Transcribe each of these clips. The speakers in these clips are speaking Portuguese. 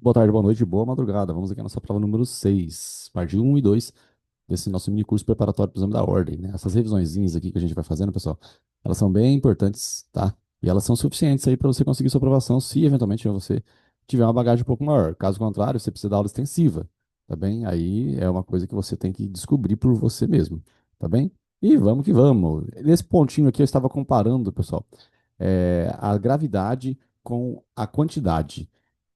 Boa tarde, boa noite, boa madrugada. Vamos aqui à nossa prova número 6, parte um e 2 desse nosso mini curso preparatório para o exame da ordem, né? Essas revisõezinhas aqui que a gente vai fazendo, pessoal, elas são bem importantes, tá? E elas são suficientes aí para você conseguir sua aprovação se eventualmente você tiver uma bagagem um pouco maior. Caso contrário, você precisa da aula extensiva, tá bem? Aí é uma coisa que você tem que descobrir por você mesmo, tá bem? E vamos que vamos. Nesse pontinho aqui eu estava comparando, pessoal, a gravidade com a quantidade.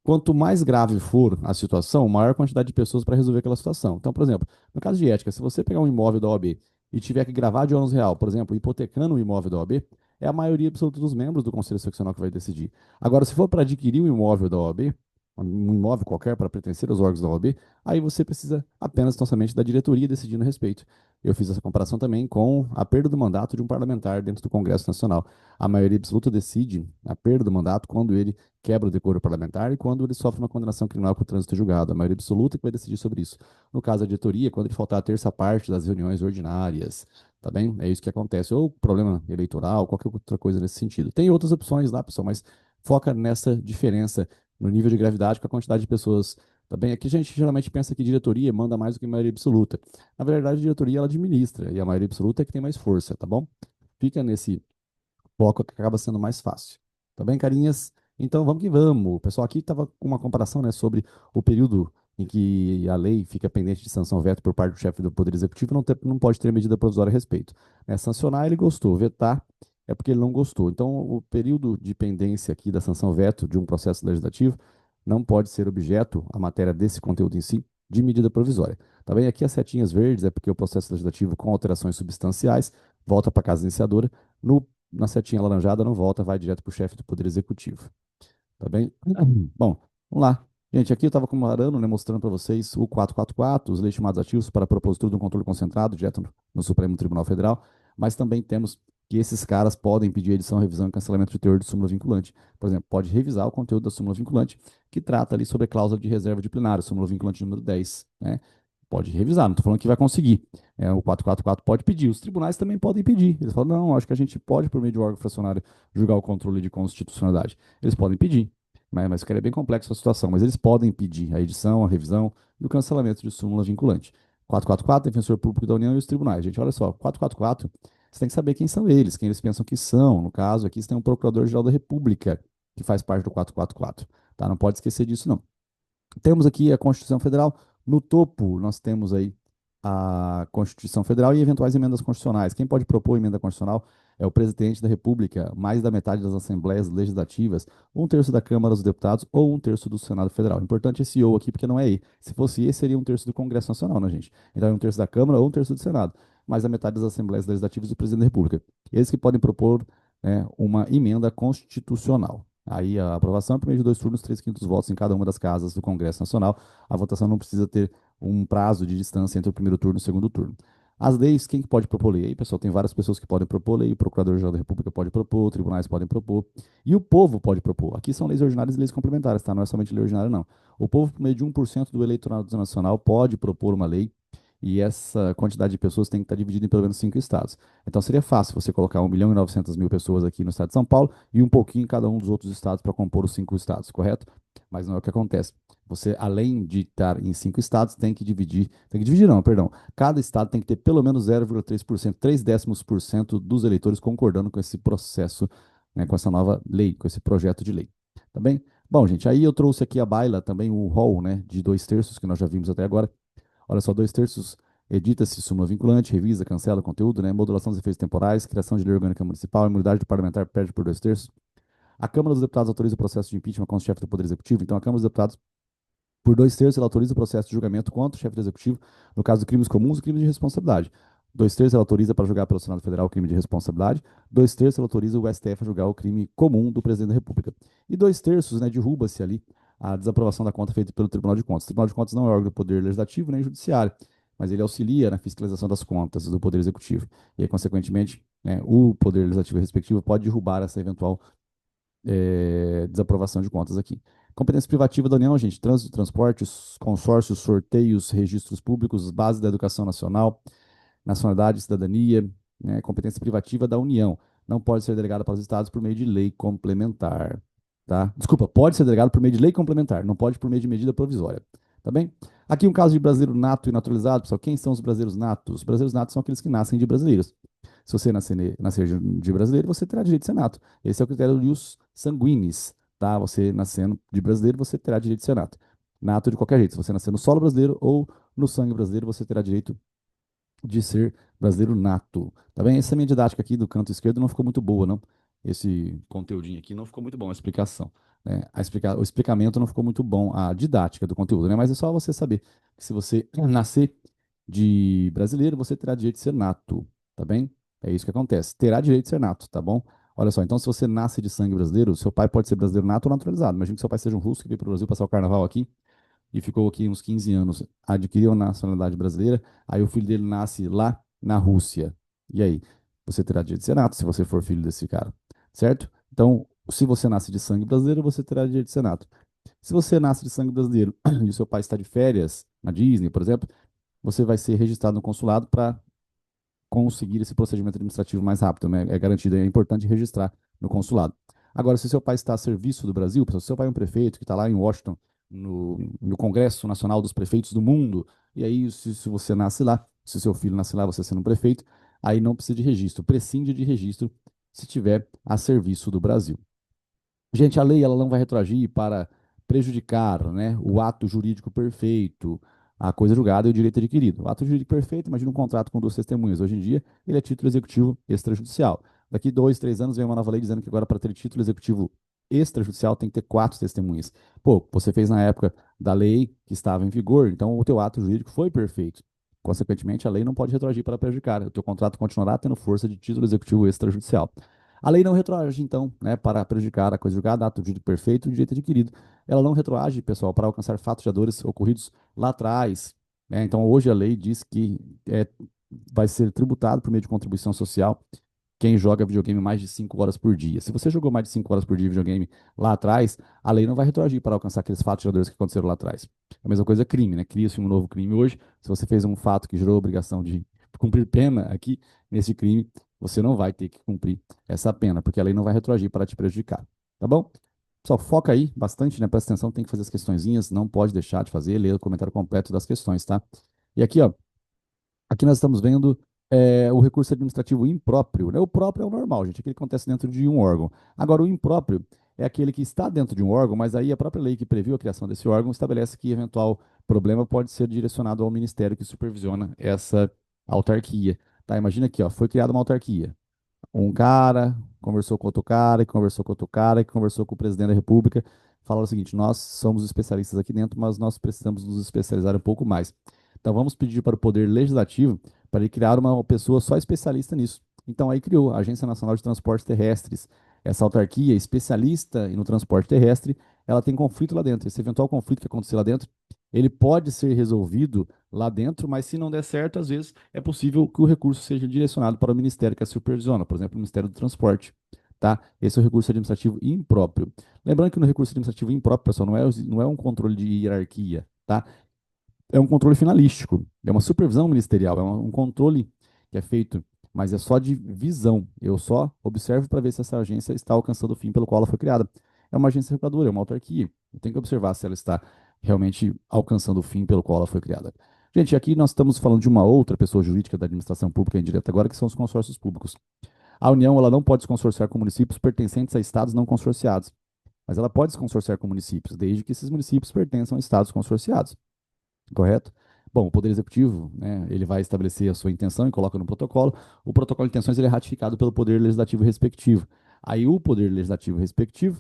Quanto mais grave for a situação, maior quantidade de pessoas para resolver aquela situação. Então, por exemplo, no caso de ética, se você pegar um imóvel da OAB e tiver que gravar de ônus real, por exemplo, hipotecando o imóvel da OAB, é a maioria absoluta dos membros do Conselho Seccional que vai decidir. Agora, se for para adquirir um imóvel da OAB, um imóvel qualquer para pertencer aos órgãos da OAB, aí você precisa apenas tão somente da diretoria decidindo a respeito. Eu fiz essa comparação também com a perda do mandato de um parlamentar dentro do Congresso Nacional. A maioria absoluta decide a perda do mandato quando ele quebra o decoro parlamentar e quando ele sofre uma condenação criminal por trânsito julgado. A maioria absoluta que vai decidir sobre isso. No caso da diretoria, quando ele faltar a terça parte das reuniões ordinárias, tá bem? É isso que acontece. Ou problema eleitoral, qualquer outra coisa nesse sentido. Tem outras opções lá, pessoal, mas foca nessa diferença no nível de gravidade com a quantidade de pessoas. Tá bem? Aqui a gente geralmente pensa que diretoria manda mais do que a maioria absoluta. Na verdade, a diretoria ela administra e a maioria absoluta é que tem mais força, tá bom? Fica nesse foco que acaba sendo mais fácil. Tá bem, carinhas? Então vamos que vamos. O pessoal aqui estava com uma comparação, né, sobre o período em que a lei fica pendente de sanção veto por parte do chefe do Poder Executivo, não pode ter medida provisória a respeito. Né, sancionar, ele gostou, vetar é porque ele não gostou. Então, o período de pendência aqui da sanção veto de um processo legislativo não pode ser objeto, a matéria desse conteúdo em si, de medida provisória. Tá bem? Aqui as setinhas verdes é porque o processo legislativo com alterações substanciais volta para a casa iniciadora. No Na setinha alaranjada não volta, vai direto para o chefe do Poder Executivo. Tá bem? Bom, vamos lá. Gente, aqui eu estava comparando, né, mostrando para vocês o 444, os legitimados ativos para propositura de um controle concentrado direto no Supremo Tribunal Federal, mas também temos que esses caras podem pedir edição, revisão e cancelamento de teor de súmula vinculante. Por exemplo, pode revisar o conteúdo da súmula vinculante, que trata ali sobre a cláusula de reserva de plenário, súmula vinculante número 10, né? Pode revisar, não estou falando que vai conseguir. O 444 pode pedir, os tribunais também podem pedir. Eles falam, não, acho que a gente pode, por meio de um órgão fracionário, julgar o controle de constitucionalidade. Eles podem pedir, mas é bem complexa a situação. Mas eles podem pedir a edição, a revisão e o cancelamento de súmula vinculante. 444, Defensor Público da União e os tribunais. Gente, olha só, 444, você tem que saber quem são eles, quem eles pensam que são. No caso, aqui você tem um Procurador-Geral da República, que faz parte do 444. Tá? Não pode esquecer disso, não. Temos aqui a Constituição Federal. No topo, nós temos aí a Constituição Federal e eventuais emendas constitucionais. Quem pode propor emenda constitucional é o presidente da República, mais da metade das assembleias legislativas, um terço da Câmara dos Deputados ou um terço do Senado Federal. Importante esse ou aqui, porque não é E. Se fosse E, seria um terço do Congresso Nacional, né, gente? Então é um terço da Câmara ou um terço do Senado, mais da metade das assembleias legislativas e o presidente da República. Eles que podem propor, né, uma emenda constitucional. Aí a aprovação é por meio de dois turnos, 3/5 votos em cada uma das casas do Congresso Nacional. A votação não precisa ter um prazo de distância entre o primeiro turno e o segundo turno. As leis, quem que pode propor lei? Aí, pessoal, tem várias pessoas que podem propor lei, o Procurador-Geral da República pode propor, tribunais podem propor, e o povo pode propor. Aqui são leis ordinárias e leis complementares, tá? Não é somente lei ordinária, não. O povo, por meio de 1% do eleitorado nacional, pode propor uma lei, e essa quantidade de pessoas tem que estar dividida em pelo menos 5 estados. Então seria fácil você colocar 1.900.000 pessoas aqui no estado de São Paulo e um pouquinho em cada um dos outros estados para compor os 5 estados, correto? Mas não é o que acontece. Você, além de estar em 5 estados, tem que dividir não, perdão. Cada estado tem que ter pelo menos 0,3%, 0,3 dos eleitores concordando com esse processo, né, com essa nova lei, com esse projeto de lei. Tá bem? Bom, gente, aí eu trouxe aqui a baila também o rol, né, de 2/3 que nós já vimos até agora. Olha só, 2/3 edita-se súmula vinculante, revisa, cancela conteúdo, né? Modulação dos efeitos temporais, criação de lei orgânica municipal, imunidade do parlamentar perde por 2/3. A Câmara dos Deputados autoriza o processo de impeachment contra o chefe do Poder Executivo. Então, a Câmara dos Deputados, por 2/3, ela autoriza o processo de julgamento contra o chefe do Executivo, no caso de crimes comuns e crimes de responsabilidade. 2/3, ela autoriza para julgar pelo Senado Federal o crime de responsabilidade. 2/3, ela autoriza o STF a julgar o crime comum do presidente da República. E 2/3, né, derruba-se ali a desaprovação da conta feita pelo Tribunal de Contas. O Tribunal de Contas não é órgão do Poder Legislativo nem Judiciário, mas ele auxilia na fiscalização das contas do Poder Executivo. E aí, consequentemente, né, o Poder Legislativo respectivo pode derrubar essa eventual desaprovação de contas aqui. Competência privativa da União, gente, trânsito, transportes, consórcios, sorteios, registros públicos, base da educação nacional, nacionalidade, cidadania, né, competência privativa da União. Não pode ser delegada para os estados por meio de lei complementar. tá? Desculpa, pode ser delegado por meio de lei complementar, não pode por meio de medida provisória, tá bem? Aqui um caso de brasileiro nato e naturalizado, pessoal. Quem são os brasileiros natos? Os brasileiros natos são aqueles que nascem de brasileiros. Se você nascer de brasileiro, você terá direito de ser nato. Esse é o critério ius sanguinis, tá? Você nascendo de brasileiro, você terá direito de ser nato. Nato de qualquer jeito. Se você nascer no solo brasileiro ou no sangue brasileiro, você terá direito de ser brasileiro nato. Tá bem? Essa minha didática aqui do canto esquerdo não ficou muito boa, não. Esse conteúdinho aqui não ficou muito bom, a explicação. Né? O explicamento não ficou muito bom, a didática do conteúdo, né? Mas é só você saber que se você nascer de brasileiro, você terá direito de ser nato, tá bem? É isso que acontece. Terá direito de ser nato, tá bom? Olha só, então se você nasce de sangue brasileiro, seu pai pode ser brasileiro nato ou naturalizado. Imagina que seu pai seja um russo que veio para o Brasil passar o carnaval aqui e ficou aqui uns 15 anos, adquiriu a nacionalidade brasileira, aí o filho dele nasce lá na Rússia. E aí? Você terá direito de ser nato se você for filho desse cara, certo? Então, se você nasce de sangue brasileiro, você terá direito de ser nato. Se você nasce de sangue brasileiro e o seu pai está de férias na Disney, por exemplo, você vai ser registrado no consulado para conseguir esse procedimento administrativo mais rápido, né? É garantido, é importante registrar no consulado. Agora, se seu pai está a serviço do Brasil, se seu pai é um prefeito que está lá em Washington, no Congresso Nacional dos Prefeitos do Mundo, e aí, se você nasce lá, se seu filho nasce lá, você sendo um prefeito, aí não precisa de registro, prescinde de registro se tiver a serviço do Brasil. Gente, a lei ela não vai retroagir para prejudicar, né, o ato jurídico perfeito, a coisa julgada e o direito adquirido. O ato jurídico perfeito, imagina um contrato com duas testemunhas. Hoje em dia, ele é título executivo extrajudicial. Daqui 2, 3 anos vem uma nova lei dizendo que agora para ter título executivo extrajudicial tem que ter quatro testemunhas. Pô, você fez na época da lei que estava em vigor, então o teu ato jurídico foi perfeito. Consequentemente, a lei não pode retroagir para prejudicar. O teu contrato continuará tendo força de título executivo extrajudicial. A lei não retroage, então, né, para prejudicar a coisa julgada, ato jurídico perfeito e direito adquirido. Ela não retroage, pessoal, para alcançar fatos de dores ocorridos lá atrás. Né? Então, hoje a lei diz que vai ser tributado por meio de contribuição social quem joga videogame mais de 5 horas por dia. Se você jogou mais de 5 horas por dia videogame lá atrás, a lei não vai retroagir para alcançar aqueles fatos geradores que aconteceram lá atrás. A mesma coisa é crime, né? Cria-se um novo crime hoje. Se você fez um fato que gerou obrigação de cumprir pena aqui nesse crime, você não vai ter que cumprir essa pena, porque a lei não vai retroagir para te prejudicar. Tá bom? Pessoal, foca aí bastante, né? Presta atenção, tem que fazer as questõezinhas, não pode deixar de fazer, ler o comentário completo das questões, tá? E aqui, ó, aqui nós estamos vendo o recurso administrativo impróprio, né? O próprio é o normal, gente, aquele que acontece dentro de um órgão. Agora, o impróprio é aquele que está dentro de um órgão, mas aí a própria lei que previu a criação desse órgão estabelece que eventual problema pode ser direcionado ao ministério que supervisiona essa autarquia. Tá? Imagina aqui, ó, foi criada uma autarquia. Um cara conversou com outro cara, que conversou com outro cara, que conversou com o presidente da República, falaram o seguinte: nós somos especialistas aqui dentro, mas nós precisamos nos especializar um pouco mais. Então vamos pedir para o Poder Legislativo para ele criar uma pessoa só especialista nisso. Então aí criou a Agência Nacional de Transportes Terrestres. Essa autarquia especialista no transporte terrestre, ela tem conflito lá dentro. Esse eventual conflito que acontecer lá dentro, ele pode ser resolvido lá dentro, mas se não der certo, às vezes é possível que o recurso seja direcionado para o ministério que a supervisiona, por exemplo, o Ministério do Transporte. Tá? Esse é o recurso administrativo impróprio. Lembrando que no recurso administrativo impróprio, pessoal, não é um controle de hierarquia, tá? É um controle finalístico, é uma supervisão ministerial, é um controle que é feito, mas é só de visão. Eu só observo para ver se essa agência está alcançando o fim pelo qual ela foi criada. É uma agência reguladora, é uma autarquia. Eu tenho que observar se ela está realmente alcançando o fim pelo qual ela foi criada. Gente, aqui nós estamos falando de uma outra pessoa jurídica da administração pública indireta agora, que são os consórcios públicos. A União ela não pode se consorciar com municípios pertencentes a estados não consorciados, mas ela pode se consorciar com municípios, desde que esses municípios pertençam a estados consorciados, correto? Bom, o Poder Executivo, né, ele vai estabelecer a sua intenção e coloca no protocolo. O protocolo de intenções ele é ratificado pelo Poder Legislativo respectivo. Aí o Poder Legislativo respectivo,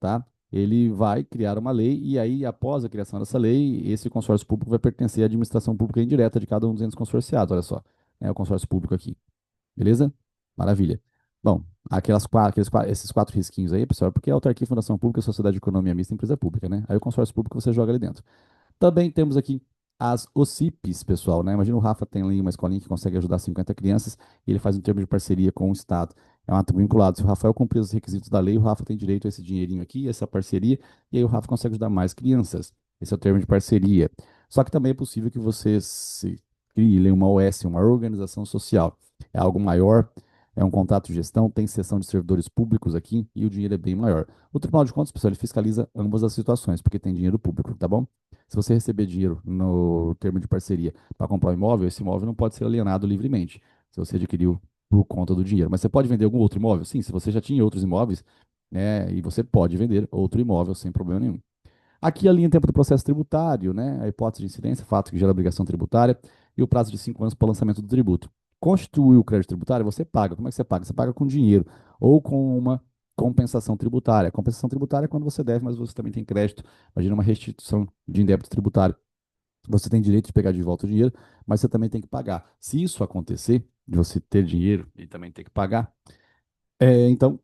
tá? Ele vai criar uma lei e aí, após a criação dessa lei, esse consórcio público vai pertencer à administração pública indireta de cada um dos entes consorciados. Olha só, né, o consórcio público aqui. Beleza? Maravilha. Bom, esses quatro risquinhos aí, pessoal, é porque é autarquia, fundação pública, sociedade de economia mista, empresa pública, né? Aí o consórcio público você joga ali dentro. Também temos aqui as OCIPs, pessoal, né? Imagina o Rafa tem ali uma escolinha que consegue ajudar 50 crianças e ele faz um termo de parceria com o Estado. É um ato vinculado. Se o Rafael cumprir os requisitos da lei, o Rafa tem direito a esse dinheirinho aqui, essa parceria, e aí o Rafa consegue ajudar mais crianças. Esse é o termo de parceria. Só que também é possível que você se crie uma OS, uma organização social. É algo maior, é um contrato de gestão, tem seção de servidores públicos aqui e o dinheiro é bem maior. O Tribunal de Contas, pessoal, ele fiscaliza ambas as situações, porque tem dinheiro público, tá bom? Se você receber dinheiro no termo de parceria para comprar um imóvel, esse imóvel não pode ser alienado livremente, se você adquiriu por conta do dinheiro. Mas você pode vender algum outro imóvel? Sim, se você já tinha outros imóveis, né, e você pode vender outro imóvel sem problema nenhum. Aqui a linha tempo do processo tributário, né? A hipótese de incidência, fato que gera obrigação tributária, e o prazo de 5 anos para o lançamento do tributo. Constitui o crédito tributário, você paga. Como é que você paga? Você paga com dinheiro ou com uma compensação tributária. Compensação tributária é quando você deve, mas você também tem crédito. Imagina uma restituição de débito tributário. Você tem direito de pegar de volta o dinheiro, mas você também tem que pagar. Se isso acontecer, de você ter dinheiro e também ter que pagar, então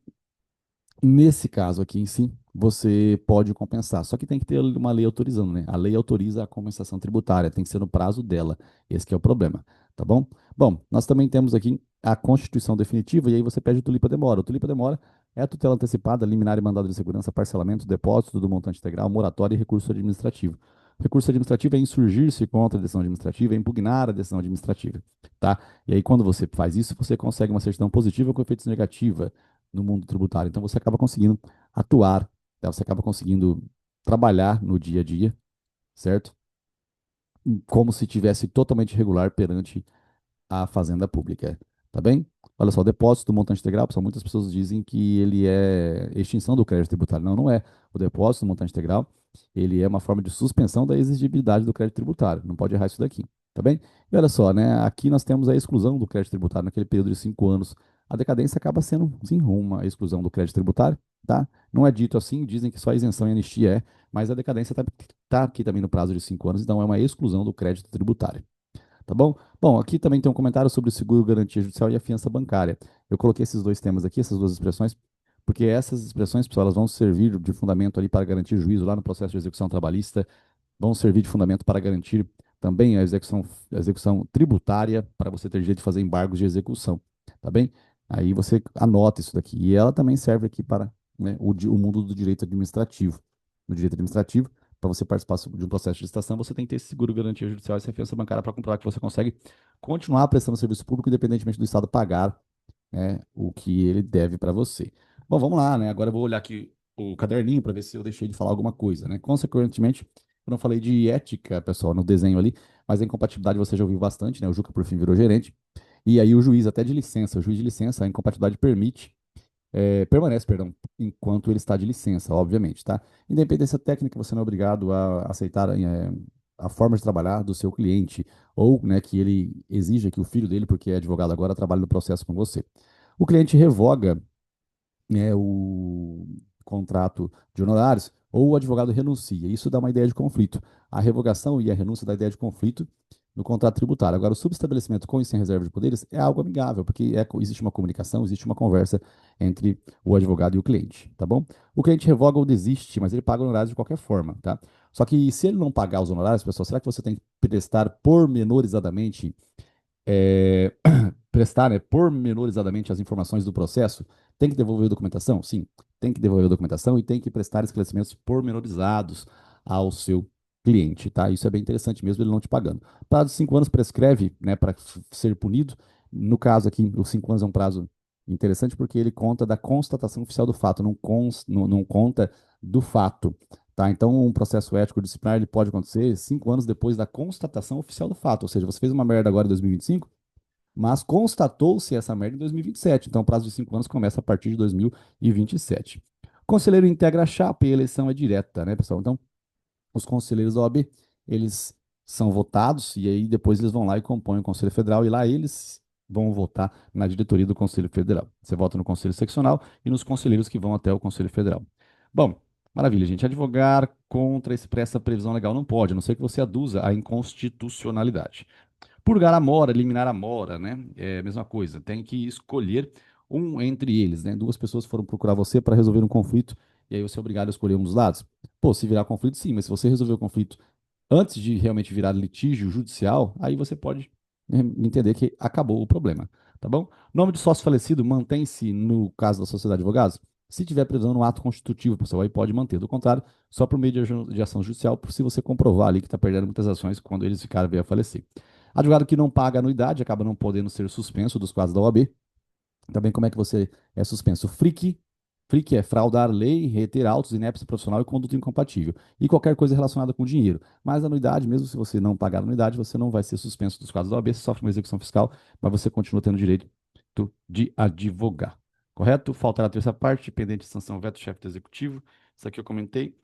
nesse caso aqui em si, você pode compensar. Só que tem que ter uma lei autorizando, né? A lei autoriza a compensação tributária, tem que ser no prazo dela. Esse que é o problema, tá bom? Bom, nós também temos aqui a constituição definitiva, e aí você pede o tulipa-demora. O tulipa-demora é a tutela antecipada, liminar e mandado de segurança, parcelamento, depósito do montante integral, moratória e recurso administrativo. Recurso administrativo é insurgir-se contra a decisão administrativa, é impugnar a decisão administrativa, tá? E aí, quando você faz isso, você consegue uma certidão positiva com efeitos negativa no mundo tributário. Então você acaba conseguindo atuar, tá? Você acaba conseguindo trabalhar no dia a dia, certo? Como se tivesse totalmente regular perante a fazenda pública, tá bem? Olha só, o depósito do montante integral, pessoal, muitas pessoas dizem que ele é extinção do crédito tributário. Não, não é. O depósito do montante integral, ele é uma forma de suspensão da exigibilidade do crédito tributário. Não pode errar isso daqui, tá bem? E olha só, né? Aqui nós temos a exclusão do crédito tributário naquele período de 5 anos. A decadência acaba sendo, sim, uma exclusão do crédito tributário, tá? Não é dito assim, dizem que só isenção e anistia é, mas a decadência tá aqui também no prazo de 5 anos, então é uma exclusão do crédito tributário. Tá bom? Bom, aqui também tem um comentário sobre o seguro garantia judicial e a fiança bancária. Eu coloquei esses dois temas aqui, essas duas expressões, porque essas expressões, pessoal, elas vão servir de fundamento ali para garantir juízo lá no processo de execução trabalhista, vão servir de fundamento para garantir também a execução tributária, para você ter direito de fazer embargos de execução, tá bem? Aí você anota isso daqui. E ela também serve aqui para, né, o mundo do direito administrativo. No direito administrativo, para você participar de um processo de licitação, você tem que ter esse seguro garantia judicial e essa fiança bancária para comprovar que você consegue continuar prestando serviço público, independentemente do Estado pagar, né, o que ele deve para você. Bom, vamos lá, né? Agora eu vou olhar aqui o caderninho para ver se eu deixei de falar alguma coisa, né? Consequentemente, eu não falei de ética, pessoal, no desenho ali, mas a incompatibilidade você já ouviu bastante, né? O Juca, por fim, virou gerente. E aí o juiz, até de licença, o juiz de licença, a incompatibilidade permanece, perdão, enquanto ele está de licença, obviamente, tá? Independência técnica, você não é obrigado a aceitar a forma de trabalhar do seu cliente, ou, né, que ele exija que o filho dele, porque é advogado agora, trabalhe no processo com você. O cliente revoga, né, o contrato de honorários, ou o advogado renuncia. Isso dá uma ideia de conflito. A revogação e a renúncia dá ideia de conflito no contrato tributário. Agora, o subestabelecimento com e sem reserva de poderes é algo amigável, porque existe uma comunicação, existe uma conversa entre o advogado e o cliente, tá bom? O cliente revoga ou desiste, mas ele paga honorários de qualquer forma, tá? Só que se ele não pagar os honorários, pessoal, será que você tem que prestar pormenorizadamente é, prestar, né, pormenorizadamente as informações do processo, tem que devolver a documentação? Sim, tem que devolver a documentação e tem que prestar esclarecimentos pormenorizados ao seu cliente, tá? Isso é bem interessante mesmo, ele não te pagando. Prazo de 5 anos prescreve, né, para ser punido. No caso aqui, os 5 anos é um prazo interessante porque ele conta da constatação oficial do fato, não conta do fato. Tá, então, um processo ético disciplinar ele pode acontecer 5 anos depois da constatação oficial do fato. Ou seja, você fez uma merda agora em 2025, mas constatou-se essa merda em 2027. Então, o prazo de 5 anos começa a partir de 2027. Conselheiro integra a chapa e a eleição é direta, né, pessoal? Então, os conselheiros da OAB, eles são votados e aí depois eles vão lá e compõem o Conselho Federal e lá eles vão votar na diretoria do Conselho Federal. Você vota no Conselho Seccional e nos conselheiros que vão até o Conselho Federal. Bom, maravilha, gente. Advogar contra expressa previsão legal não pode, a não ser que você aduza a inconstitucionalidade. Purgar a mora, eliminar a mora, né? É a mesma coisa. Tem que escolher um entre eles, né? Duas pessoas foram procurar você para resolver um conflito e aí você é obrigado a escolher um dos lados. Pô, se virar conflito, sim, mas se você resolver o conflito antes de realmente virar litígio judicial, aí você pode, né, entender que acabou o problema, tá bom? Nome de sócio falecido mantém-se no caso da sociedade de advogados? Se tiver previsão no ato constitutivo, pessoal, aí pode manter. Do contrário, só por meio de ação judicial, se você comprovar ali que está perdendo muitas ações quando eles ficarem a falecer. Advogado que não paga anuidade acaba não podendo ser suspenso dos quadros da OAB. Também como é que você é suspenso. Freak é fraudar lei, reter autos, inépcia profissional e conduta incompatível. E qualquer coisa relacionada com dinheiro. Mas a anuidade, mesmo se você não pagar a anuidade, você não vai ser suspenso dos casos da OAB, você sofre uma execução fiscal, mas você continua tendo direito de advogar. Correto? Faltará a terceira parte, pendente de sanção veto chefe do executivo. Isso aqui eu comentei.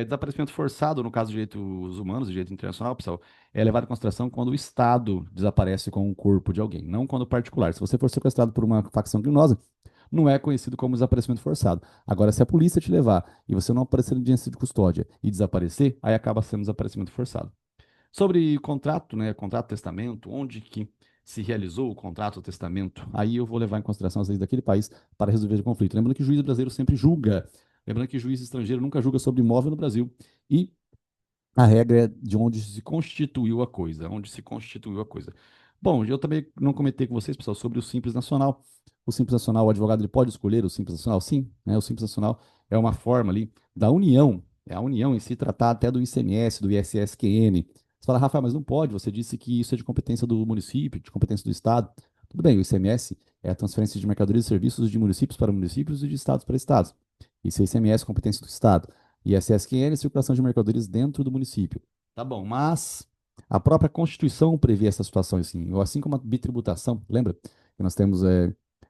Desaparecimento forçado, no caso de direitos humanos, direito internacional, pessoal, é levado em consideração quando o Estado desaparece com o corpo de alguém, não quando o particular. Se você for sequestrado por uma facção criminosa, não é conhecido como desaparecimento forçado. Agora, se a polícia te levar e você não aparecer em audiência de custódia e desaparecer, aí acaba sendo desaparecimento forçado. Sobre contrato, né, contrato testamento, onde que se realizou o contrato ou testamento, aí eu vou levar em consideração as leis daquele país para resolver o conflito. Lembrando que o juiz brasileiro sempre julga. Lembrando que o juiz estrangeiro nunca julga sobre imóvel no Brasil. E a regra é de onde se constituiu a coisa, onde se constituiu a coisa. Bom, eu também não comentei com vocês, pessoal, sobre o Simples Nacional. O Simples Nacional, o advogado ele pode escolher o Simples Nacional? Sim, né? O Simples Nacional é uma forma ali da União, é a União em si tratar até do ICMS, do ISSQN. Você fala, Rafael, mas não pode, você disse que isso é de competência do município, de competência do Estado. Tudo bem, o ICMS é a transferência de mercadorias e serviços de municípios para municípios e de estados para estados. Isso é ICMS, competência do Estado. E SSQN é circulação de mercadorias dentro do município. Tá bom, mas a própria Constituição prevê essa situação assim, assim como a bitributação, lembra que nós temos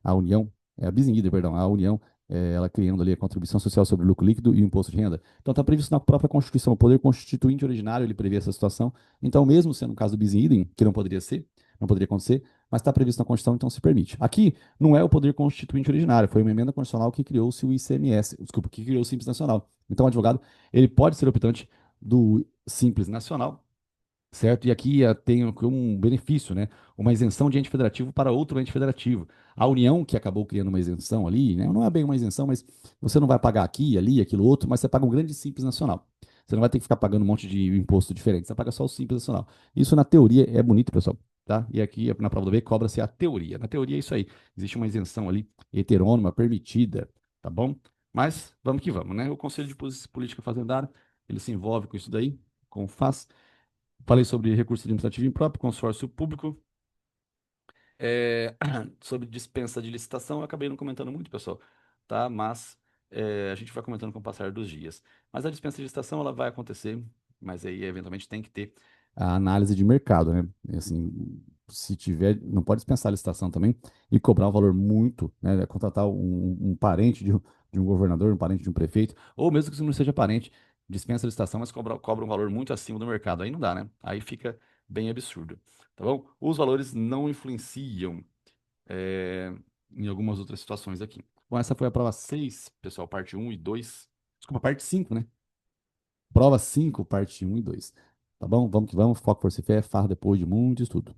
a União, a bis in idem, perdão, a União, ela criando ali a contribuição social sobre o lucro líquido e o imposto de renda. Então está previsto na própria Constituição, o poder constituinte originário ele prevê essa situação. Então, mesmo sendo o caso do bis in idem, que não poderia ser, não poderia acontecer, mas está previsto na Constituição, então se permite. Aqui não é o poder constituinte originário, foi uma emenda constitucional que criou-se o ICMS, desculpa, que criou o Simples Nacional. Então, o advogado, ele pode ser optante do Simples Nacional, certo? E aqui tem um benefício, né? Uma isenção de ente federativo para outro ente federativo. A União, que acabou criando uma isenção ali, né? Não é bem uma isenção, mas você não vai pagar aqui, ali, aquilo outro, mas você paga um grande Simples Nacional. Você não vai ter que ficar pagando um monte de imposto diferente, você paga só o Simples Nacional. Isso na teoria é bonito, pessoal, tá? E aqui na prova do B cobra-se a teoria. Na teoria é isso aí. Existe uma isenção ali heterônima, permitida, tá bom? Mas vamos que vamos, né? O Conselho de Política Fazendária, ele se envolve com isso daí, com o FAS. Falei sobre recurso administrativo impróprio, consórcio público. É, sobre dispensa de licitação, eu acabei não comentando muito, pessoal, tá? Mas a gente vai comentando com o passar dos dias. Mas a dispensa de licitação, ela vai acontecer, mas aí, eventualmente, tem que ter a análise de mercado, né? E, assim, se tiver, não pode dispensar a licitação também e cobrar um valor muito, né? Contratar um parente de um governador, um parente de um prefeito, ou mesmo que isso não seja parente, dispensa a licitação, mas cobra um valor muito acima do mercado. Aí não dá, né? Aí fica bem absurdo. Tá bom? Os valores não influenciam é, em algumas outras situações aqui. Bom, essa foi a prova 6, pessoal, parte um e 2. Desculpa, parte 5, né? Prova 5, parte um e 2. Tá bom? Vamos que vamos. Foco, força e fé. Farra depois de muito estudo.